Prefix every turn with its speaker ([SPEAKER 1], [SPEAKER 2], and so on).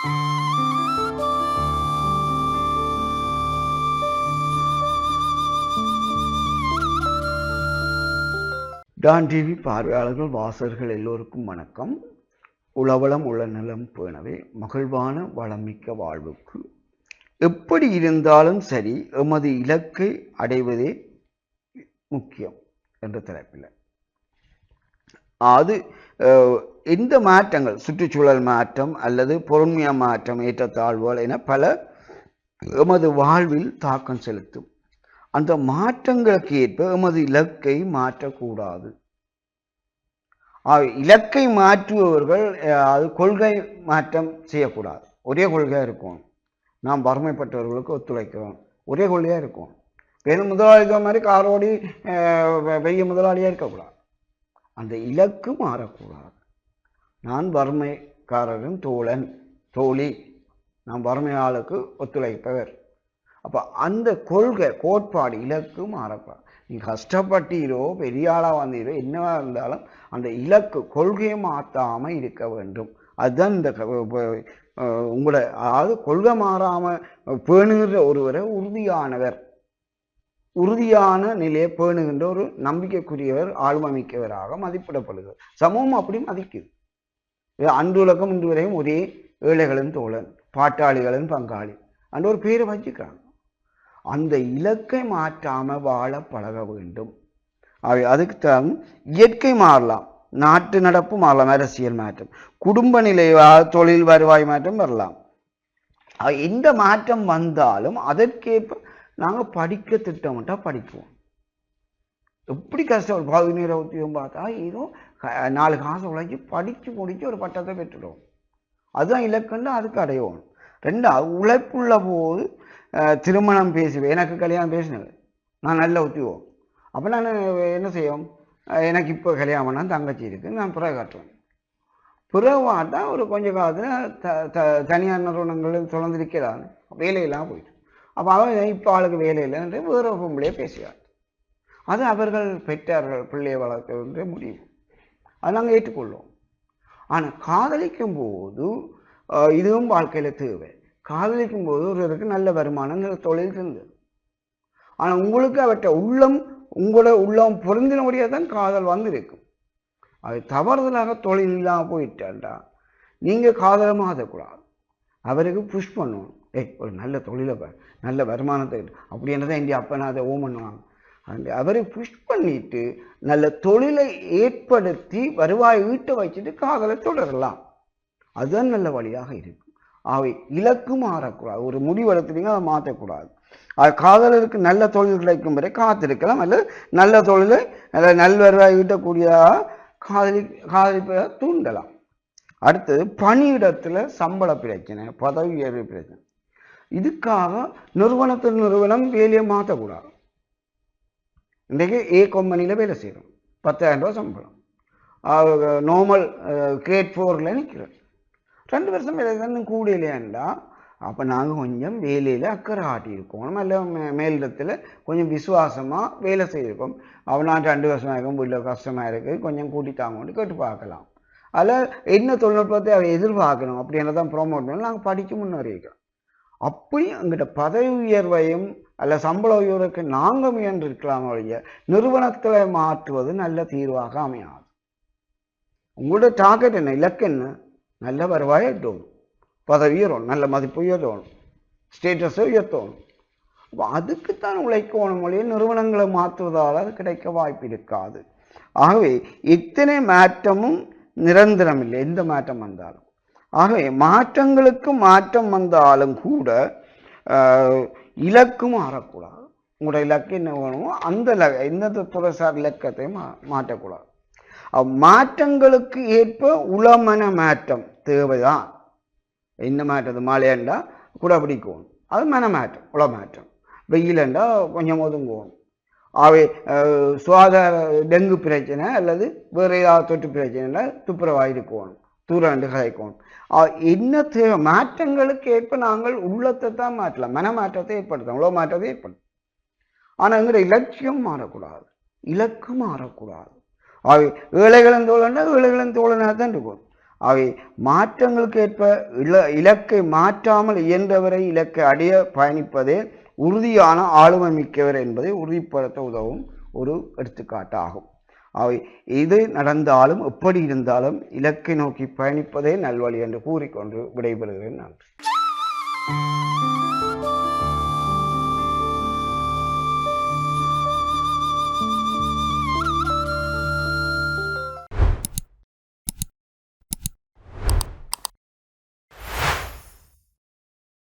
[SPEAKER 1] Don TV பார்வையாளர்கள் வாசகர்கள் எல்லோருக்கும் வணக்கம். உளவளம் உள்ள நலம் பேணவே மகிழ்வான வளமிக்க வாழ்வுக்கு எப்படி இருந்தாலும் சரி எமது இலக்கை அடைவதே முக்கியம் என்ற தலைப்பில் அது எந்த மாற்றங்கள், சுற்றுச்சூழல் மாற்றம் அல்லது பொருண்மைய மாற்றம், ஏற்றத்தாழ்வுகள் என பல எமது வாழ்வில் தாக்கம் செலுத்தும். அந்த மாற்றங்களுக்கு ஏற்ப எமது இலக்கை மாற்றக்கூடாது. இலக்கை மாற்றுபவர்கள் அது கொள்கை மாற்றம் செய்யக்கூடாது. ஒரே கொள்கையாக இருக்கும். நாம் வறுமைப்பட்டவர்களுக்கு ஒத்துழைக்கிறோம், ஒரே கொள்கையாக இருக்கும். வேறு முதலாளிகள் மாதிரி காரோடி பெரிய முதலாளியாக இருக்கக்கூடாது. அந்த இலக்கு மாறக்கூடாது. நான் வறுமைக்காரரின் தோழன், தோழி, நான் வறுமையாளுக்கு ஒத்துழைப்பவர். அப்போ அந்த கொள்கை, கோட்பாடு, இலக்கு மாறக்கூடாது. நீங்கள் கஷ்டப்பட்டீரோ பெரிய ஆளாக வந்தீரோ என்னவா இருந்தாலும் அந்த இலக்கு, கொள்கையை மாற்றாமல் இருக்க வேண்டும். அதுதான் இந்த உங்களை, அதாவது கொள்கை மாறாமல் பேணுகின்ற ஒருவரை உறுதியானவர், உறுதியான நிலையை பேணுகின்ற ஒரு நம்பிக்கைக்குரியவர், ஆழ்வமிக்கவராக மதிப்பிடப்படுகிறது. சமூகம் அப்படி மதிக்குது. அன்றுலகம் இன்று வரையும் ஒரே ஏழைகளின் தோழன், பாட்டாளிகளின் பங்காளி அந்த ஒரு பேரை வச்சுக்கிறாங்க. அந்த இலக்கை மாற்றாம வாழ பழக வேண்டும். அதுக்கு தான் இயற்கை மாறலாம், நாட்டு நடப்பு மாறலாம், அரசியல் மாற்றம், குடும்ப நிலை, தொழில் வருவாய் மாற்றம் வரலாம். எந்த மாற்றம் வந்தாலும் அதற்கேற்ப நாங்கள் படிக்க திட்டமிட்டா படிப்போம். எப்படி கஷ்டம், 17 உத்தியோகம் பார்த்தா ஏதோ 4 காசு உழைச்சி படித்து முடிச்சு ஒரு பட்டத்தை பெற்றுடும். அதுதான் இலக்குன்னு அதுக்கு அடையணும். ரெண்டாவது, உழைப்புள்ள போது திருமணம் பேசுவேன். எனக்கு கல்யாணம் பேசினது, நான் நல்ல உத்தியோகம். அப்போ நான் என்ன செய்வோம், எனக்கு இப்போ கல்யாணம் பண்ணால் தங்கச்சி இருக்குது, நான் பிறகு காட்டுவேன். பிறகுவாட்டா ஒரு கொஞ்ச காலத்தில் தனியார் நிறுவனங்கள் தொடர்ந்திருக்கிறான், வேலையெல்லாம் போயிட்டு. அப்போ அவன் இப்போ ஆளுக்கு வேலை இல்லைன்ற வேறு பொம்பளையே பேசுகிறார். அது அவர்கள் பெற்றார்கள், பிள்ளையை வளர்க்க முடியும், அது நாங்கள் ஏற்றுக்கொள்வோம். ஆனால் காதலிக்கும் போது இதுவும் வாழ்க்கையில் தேவை. காதலிக்கும் போது ஒருவருக்கு நல்ல வருமானம், நல்ல தொழில் இருந்தது. ஆனால் உங்களுக்கு அவற்றை உங்களோட உள்ளம் பொருந்தினபடியாக தான் காதல் வந்திருக்கும். அது தவறுதலாக தொழில் இல்லாமல் போயிட்டாண்டா நீங்கள் காதலை மாற்றக்கூடாது. அவருக்கு புஷ் பண்ணணும். ஒரு நல்ல தொழிலை, நல்ல வருமானத்தை, அப்படி என்னதான் இந்தியா அப்பனா அதை பண்ணுவாங்க. அவரை புஷ் பண்ணிட்டு நல்ல தொழிலை ஏற்படுத்தி வருவாய் ஈட்ட வச்சுட்டு காதலை தொடரலாம். அதுதான் நல்ல வழியாக இருக்கும். அவை இலக்கு மாறக்கூடாது. ஒரு முடிவெடுத்துட்டீங்க, அதை மாற்றக்கூடாது. அது காதலருக்கு நல்ல தொழில் கிடைக்கும் வரை காத்திருக்கலாம், அல்லது நல்ல தொழிலை நல்ல வருவாய் ஈட்டக்கூடியதாக காதலிப்பதை தூண்டலாம். அடுத்தது, பணியிடத்தில் சம்பள பிரச்சனை, பதவி உயர்வு பிரச்சனை. இதுக்காக நிறுவனம் வேலையை மாற்றக்கூடாது. இன்றைக்கு கம்பெனியில் வேலை செய்கிறோம், 10,000 ரூபா சம்பளம், நார்மல் கிரேட் 4ல் நிற்கிறோம். 2 வருஷம் வேலை தான் கூட இல்லையாண்டா, அப்போ நாங்கள் கொஞ்சம் வேலையில் அக்கறை ஆட்டியிருக்கோம், அல்ல மேலிடத்தில் கொஞ்சம் விசுவாசமாக வேலை செய்திருக்கோம். அவனால் 2 வருஷமாக இருக்கும், வீட்டில் கஷ்டமாக இருக்குது, கொஞ்சம் கூட்டித்தாங்கன்னு கேட்டு பார்க்கலாம். அதில் என்ன தொழில்நுட்பத்தை அதை எதிர்பார்க்கணும் அப்படின்றத தான் ப்ரொமோட் பண்ணி நாங்கள் படித்து முன்னேறிக்கிறோம். அப்படி எங்கிட்ட பதவி உயர்வையும் அல்ல சம்பள உயர்வுக்கு நாங்கள் முயன்றிருக்கலாம் ஒழிய நிறுவனத்தில் மாற்றுவது நல்ல தீர்வாக அமையாது. உங்களோட டார்கெட் என்ன, இலக்கு என்ன? நல்ல வருவாயை எட்டணும், பதவி உயரணும், நல்ல மதிப்பு உயர்த்தணும், ஸ்டேட்டஸை உயர்த்தணும். அப்போ அதுக்குத்தான் உழைக்கணும் மொழியை நிறுவனங்களை மாற்றுவதால் அது கிடைக்க வாய்ப்பு இருக்காது. ஆகவே இத்தனை மாற்றமும் நிரந்தரம் இல்லை, எந்த மாற்றம் வந்தாலும். ஆகவே மாற்றங்களுக்கு மாற்றம் வந்தாலும் கூட இலக்கு மாறக்கூடாது. உங்களோட இலக்கு என்ன வேணுமோ அந்த எந்த துறைசார் இலக்கத்தையும் மாற்றக்கூடாது. மாற்றங்களுக்கு ஏற்ப உளமன மாற்றம் தேவைதான். என்ன மாற்றது, மழையண்டா கூட பிடிக்கணும், அது மன மாற்றம், உள மாற்றம். வெயிலண்டா கொஞ்சம் ஒதுங்குவோம். அவை சுகாதார டெங்கு பிரச்சனை அல்லது வேறு ஏதாவது தொற்று பிரச்சனைனா துப்புரவாக இருக்கணும், தூரண்டு கதைக்கணும். என்ன தேவை, மாற்றங்களுக்கு ஏற்ப நாங்கள் உள்ளத்தை தான் மாற்றலாம், மன மாற்றத்தை ஏற்படுத்தலாம், உள மாற்றத்தை ஏற்படுத்தும். ஆனால் எங்கிற இலட்சியம் மாறக்கூடாது, இலக்கு மாறக்கூடாது. ஏழைகளின் தோழனா ஏழைகளின் தோழனாக தான் இருக்கும். அவை மாற்றங்களுக்கு ஏற்ப இலக்கை மாற்றாமல் இயன்றவரை இலக்கை அடைய பயணிப்பதே உறுதியான ஆளுமை மிக்கவர் என்பதை உறுதிப்படுத்த உதவும் ஒரு எடுத்துக்காட்டாகும். அவை எது நடந்தாலும் எப்படி இருந்தாலும் இலக்கை நோக்கி பயணிப்பதே நல்வழி என்று கூறிக்கொண்டு விடைபெறுகிறேன். நன்றி.